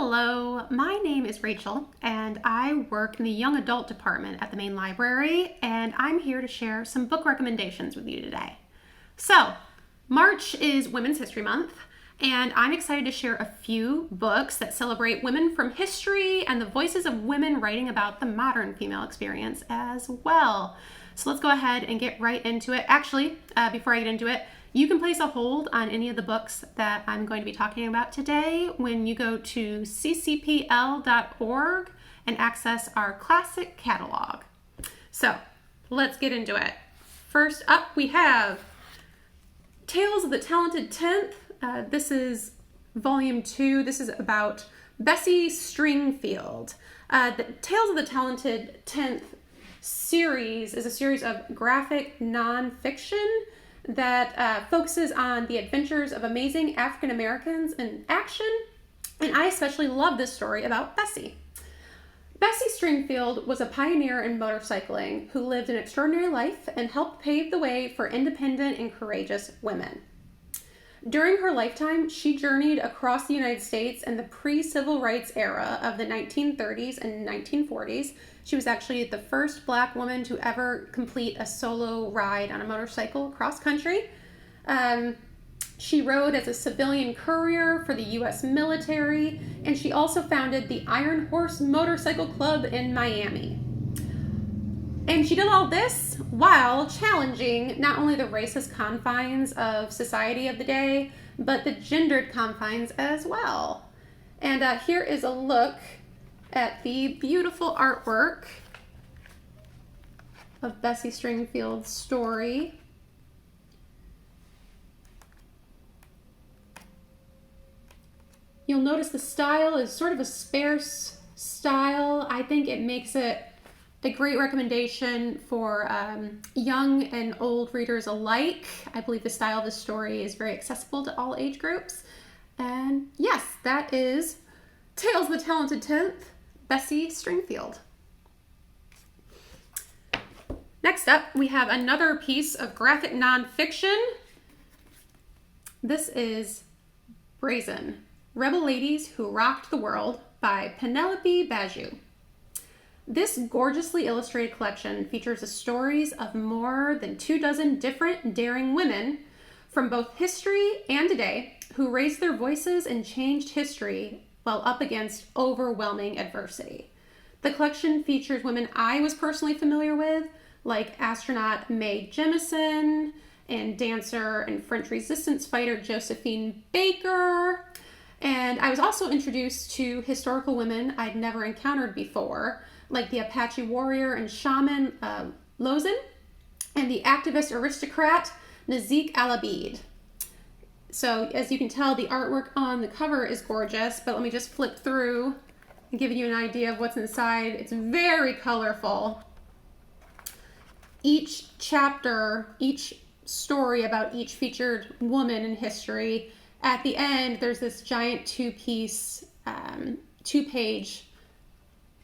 Hello, my name is Rachel and I work in the young adult department at the main library, and I'm here to share some book recommendations with you today. So, March is Women's History Month, and I'm excited to share a few books that celebrate women from history and the voices of women writing about the modern female experience as well. So let's go ahead and get right into it. Actually, before I get into it, you can place a hold on any of the books that I'm going to be talking about today when you go to ccpl.org and access our classic catalog. So let's get into it. First up, we have Tales of the Talented Tenth. This is volume 2. This is about Bessie Stringfield. The Tales of the Talented Tenth series is a series of graphic nonfiction that focuses on the adventures of amazing African Americans in action, and I especially love this story about Bessie. Bessie Stringfield was a pioneer in motorcycling who lived an extraordinary life and helped pave the way for independent and courageous women. During her lifetime, she journeyed across the United States in the pre-civil rights era of the 1930s and 1940s. She was actually the first Black woman to ever complete a solo ride on a motorcycle cross country. She rode as a civilian courier for the U.S. military, and she also founded the Iron Horse Motorcycle Club in Miami. And she did all this while challenging not only the racist confines of society of the day, but the gendered confines as well. And here is a look at the beautiful artwork of Bessie Stringfield's story. You'll notice the style is sort of a sparse style. I think it makes it a great recommendation for young and old readers alike. I believe the style of the story is very accessible to all age groups. And yes, that is Tales of the Talented Tenth, Bessie Stringfield. Next up, we have another piece of graphic nonfiction. This is Brazen, Rebel Ladies Who Rocked the World by Penelope Baju. This gorgeously illustrated collection features the stories of more than 24 different daring women from both history and today who raised their voices and changed history while up against overwhelming adversity. The collection features women I was personally familiar with, like astronaut Mae Jemison and dancer and French resistance fighter Josephine Baker. And I was also introduced to historical women I'd never encountered before, like the Apache warrior and shaman Lozin, and the activist aristocrat Nazik Al-Abid. So as you can tell, the artwork on the cover is gorgeous, but let me just flip through and give you an idea of what's inside. It's very colorful. Each chapter, each story about each featured woman in history, at the end there's this giant two-page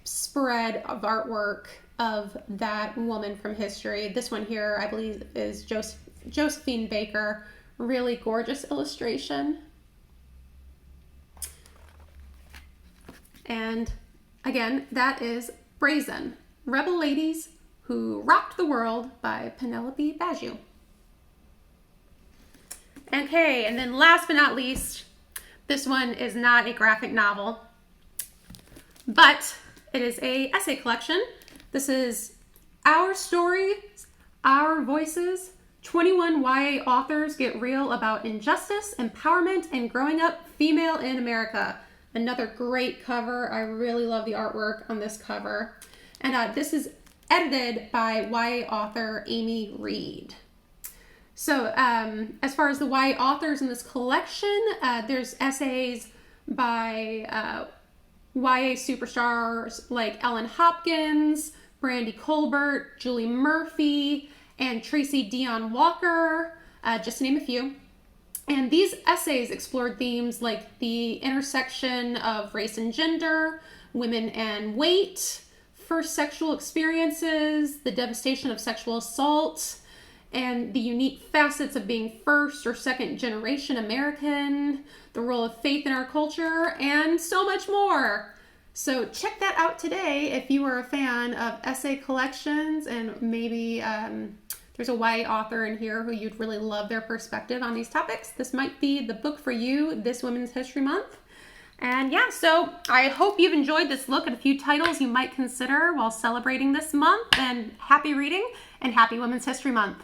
spread of artwork of that woman from history. This one here, I believe, is Josephine Baker. Really gorgeous illustration. And again, that is Brazen, Rebel Ladies Who Rocked the World by Penelope Baju. Okay, and then last but not least, this one is not a graphic novel, but it is an essay collection. This is Our Stories, Our Voices, 21 YA authors get real about injustice, empowerment, and growing up female in America. Another great cover. I really love the artwork on this cover. And this is edited by YA author Amy Reed. So as far as the YA authors in this collection, there's essays by YA superstars like Ellen Hopkins, Brandy Colbert, Julie Murphy, and Tracy Dion Walker, just to name a few. And these essays explored themes like the intersection of race and gender, women and weight, first sexual experiences, the devastation of sexual assault, and the unique facets of being first or second generation American, the role of faith in our culture, and so much more. So check that out today if you are a fan of essay collections, and maybe there's a white author in here who you'd really love their perspective on these topics. This might be the book for you this Women's History Month. And yeah, so I hope you've enjoyed this look at a few titles you might consider while celebrating this month, and happy reading and happy Women's History Month.